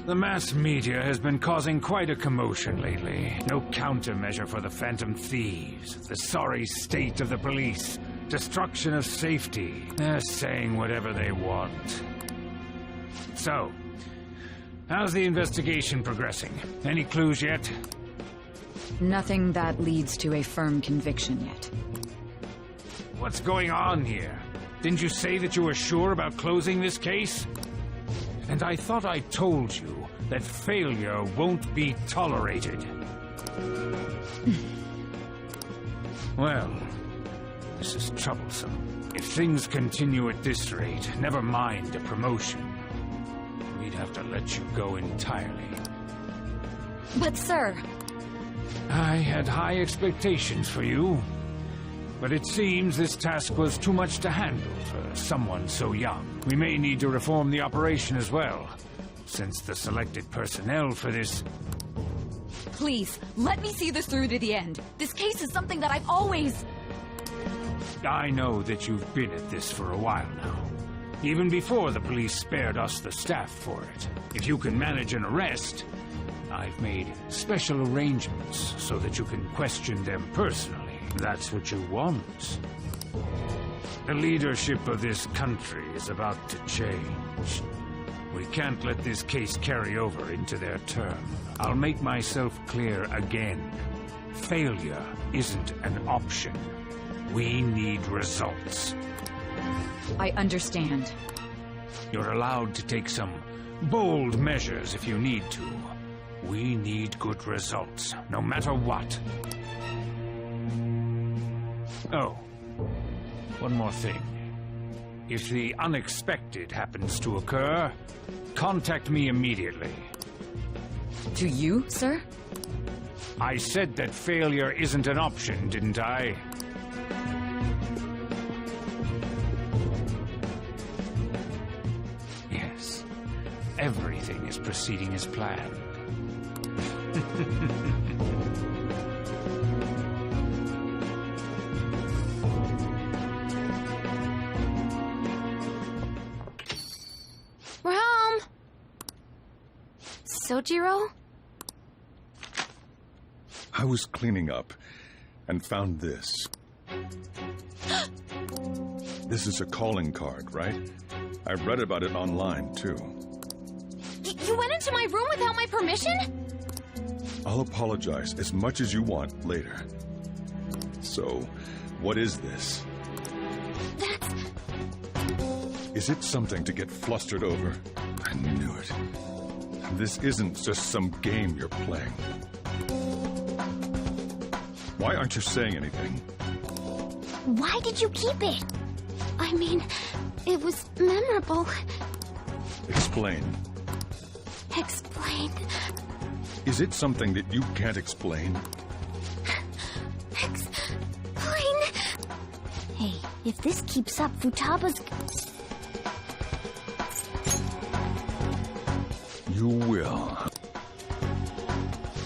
The mass media has been causing quite a commotion lately. No countermeasure for the phantom thieves, the sorry state of the police, destruction of safety. They're saying whatever they want. So, how's the investigation progressing? Any clues yet? Nothing that leads to a firm conviction yet. What's going on here? Didn't you say that you were sure about closing this case? And I thought I told you that failure won't be tolerated. Well, this is troublesome. If things continue at this rate, never mind a promotion. We'd have to let you go entirely. But sir... I had high expectations for you. But it seems this task was too much to handle for someone so young. We may need to reform the operation as well, since the selected personnel for this... Please, let me see this through to the end. This case is something that I've always... I know that you've been at this for a while now. Even before the police spared us the staff for it. If you can manage an arrest, I've made special arrangements so that you can question them personally. That's what you want. The leadership of this country is about to change. We can't let this case carry over into their term. I'll make myself clear again. Failure isn't an option. We need results. I understand. You're allowed to take some bold measures if you need to. We need good results, no matter what. Oh, one more thing. If the unexpected happens to occur, contact me immediately. To you, sir? I said that failure isn't an option, didn't I? Yes. Everything is proceeding as planned. We're home. Sojiro? I was cleaning up and found this. This is a calling card, right? I read about it online, too. You went into my room without my permission? I'll apologize as much as you want later. So, what is this? That's... Is it something to get flustered over? I knew it. This isn't just some game you're playing. Why aren't you saying anything? Why did you keep it? I mean, it was memorable. Explain. Explain. Is it something that you can't explain? Explain. Hey, if this keeps up, Futaba's... You will.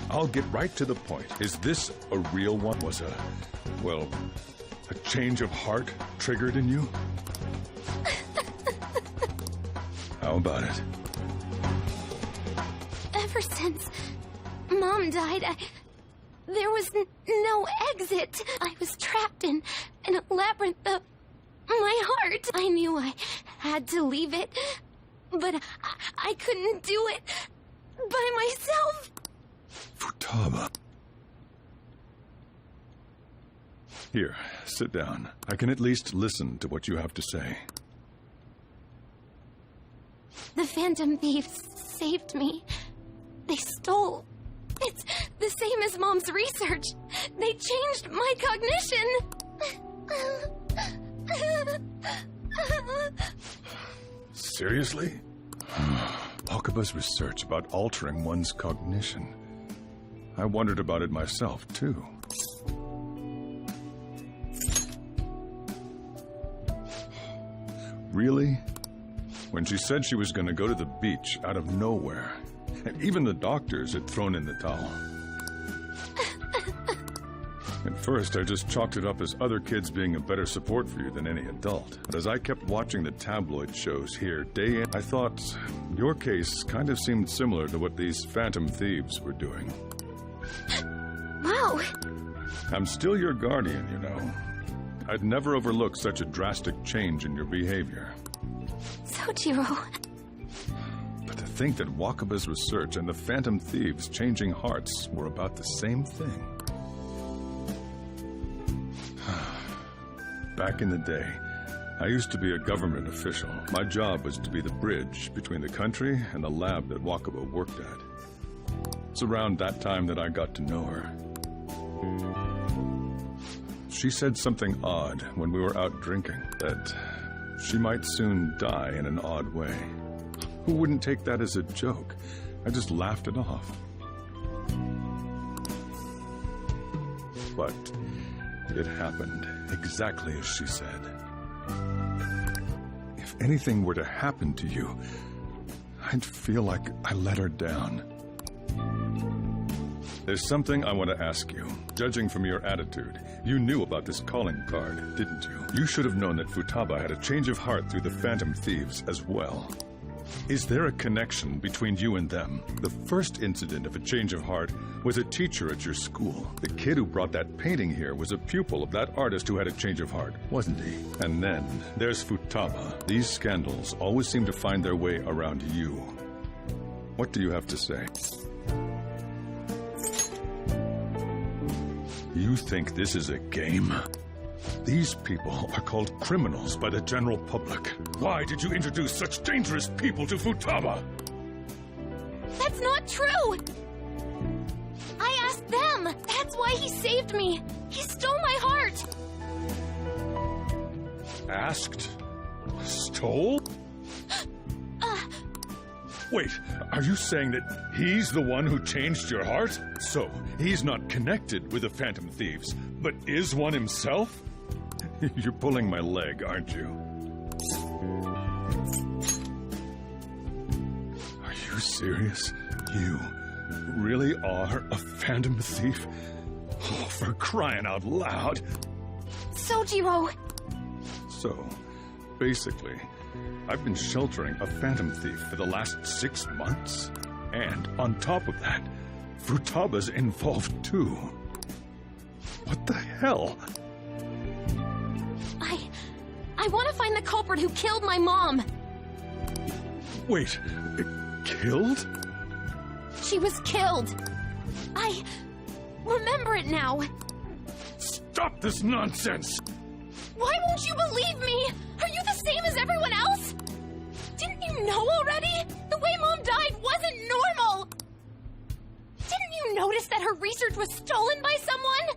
I'll get right to the point. Is this a real one? Was a change of heart triggered in you? How about it? Ever since Mom died, there was no exit. I was trapped in a labyrinth of my heart. I knew I had to leave it, but I couldn't do it by myself. Futaba. Here, sit down. I can at least listen to what you have to say. The Phantom Thieves saved me. They stole. It's the same as Mom's research. They changed my cognition. Seriously? Okaba's research about altering one's cognition. I wondered about it myself, too. Really? When she said she was going to go to the beach out of nowhere, and even the doctors had thrown in the towel. At first, I just chalked it up as other kids being a better support for you than any adult. But as I kept watching the tabloid shows here day in, I thought your case kind of seemed similar to what these phantom thieves were doing. Wow. I'm still your guardian, you know. I'd never overlook such a drastic change in your behavior. Sojiro. But to think that Wakaba's research and the phantom thieves' changing hearts were about the same thing. Back in the day, I used to be a government official. My job was to be the bridge between the country and the lab that Wakaba worked at. It's around that time that I got to know her. She said something odd when we were out drinking, that she might soon die in an odd way. Who wouldn't take that as a joke? I just laughed it off. But it happened exactly as she said. If anything were to happen to you, I'd feel like I let her down. There's something I want to ask you. Judging from your attitude, you knew about this calling card, didn't you? You should have known that Futaba had a change of heart through the Phantom Thieves as well. Is there a connection between you and them? The first incident of a change of heart was a teacher at your school. The kid who brought that painting here was a pupil of that artist who had a change of heart, wasn't he? And then there's Futaba. These scandals always seem to find their way around you. What do you have to say? You think this is a game? These people are called criminals by the general public. Why did you introduce such dangerous people to Futaba? That's not true! I asked them! That's why he saved me! He stole my heart! Asked? Stole? Wait, are you saying that he's the one who changed your heart? So, he's not connected with the Phantom Thieves, but is one himself? You're pulling my leg, aren't you? Are you serious? You really are a Phantom Thief? Oh, for crying out loud! Sojiro! So, basically, I've been sheltering a Phantom Thief for the last 6 months. And on top of that, Futaba's involved too. What the hell? I want to find the culprit who killed my mom. Wait, killed? She was killed. I remember it now. Stop this nonsense! Why won't you believe me? Are you the same as everyone else? Didn't you know already? The way Mom died wasn't normal. Didn't you notice that her research was stolen by someone?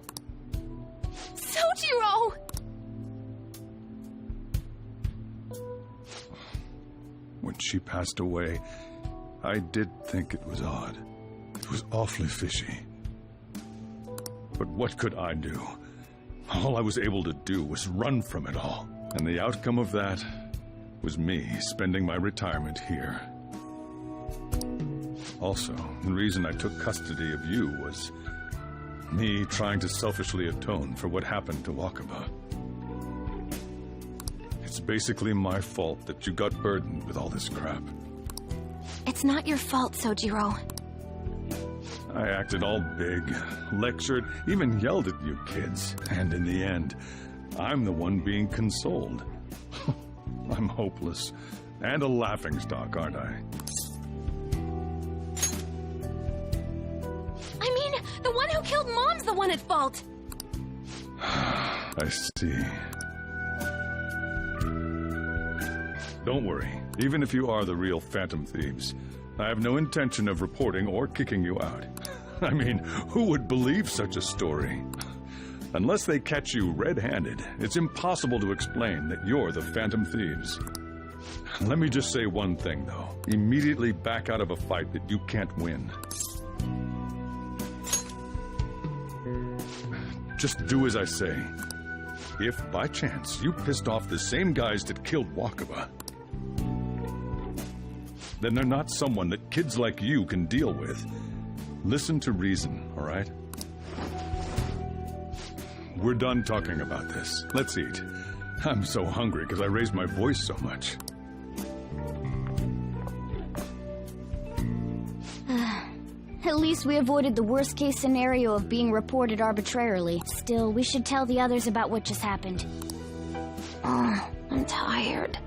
Sojiro! When she passed away, I did think it was odd. It was awfully fishy. But what could I do? All I was able to do was run from it all. And the outcome of that was me spending my retirement here. Also, the reason I took custody of you was me trying to selfishly atone for what happened to Wakaba. It's basically my fault that you got burdened with all this crap. It's not your fault, Sojiro. I acted all big, lectured, even yelled at you kids. And in the end, I'm the one being consoled. I'm hopeless. And a laughingstock, aren't I? I mean, the one who killed Mom's the one at fault. I see. Don't worry. Even if you are the real Phantom Thieves, I have no intention of reporting or kicking you out. I mean, who would believe such a story? Unless they catch you red-handed, it's impossible to explain that you're the Phantom Thieves. Let me just say one thing, though. Immediately back out of a fight that you can't win. Just do as I say. If, by chance, you pissed off the same guys that killed Wakaba, then they're not someone that kids like you can deal with. Listen to reason, all right? we're done talking about this. Let's eat. I'm so hungry because I raised my voice so much. At least we avoided the worst-case scenario of being reported arbitrarily. Still, we should tell the others about what just happened. I'm tired.